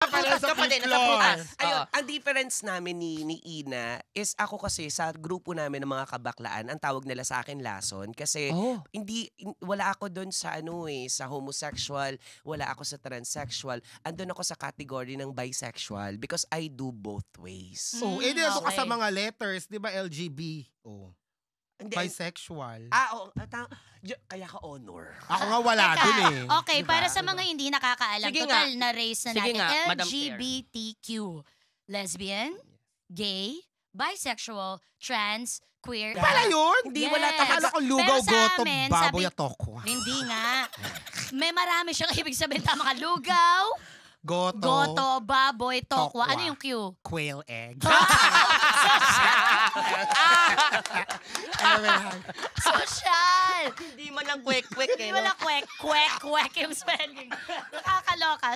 pala sa Kapatid, fifth nasa floor. prutas. Ayun, ang difference namin ni Ina is ako kasi sa grupo namin ng mga kabaklaan, ang tawag nila sa akin lason kasi Oh. wala ako doon sa sa homosexual, wala ako sa transsexual. Andun ako sa category ng bisexual because I do both ways. Oh, eh, di nandun ka sa okay. mga letters, di ba, LGB? Oh. Hindi, Bisexual. oo, kaya ka honor. Ako nga wala Teka, dun eh. okay, Diba? para sa mga hindi nakakaalam, Sige total nga. na race na Sige natin, nga, Madam Chair. LGBTQ. Lesbian, gay, bisexual, trans, queer. Pala yun? Hindi, wala Yes. Akala ko lugaw, Pero sa goto, amin, baboy sabi- at tokwa. Hindi nga. May marami siyang ibig sabihin. Tama ka, lugaw, goto, baboy, tokwa. Tokwa. Ano yung Q? Quail egg. Social! Hindi man lang kwek-kwek Hindi eh. wala kwek yung spelling. Nakakaloka.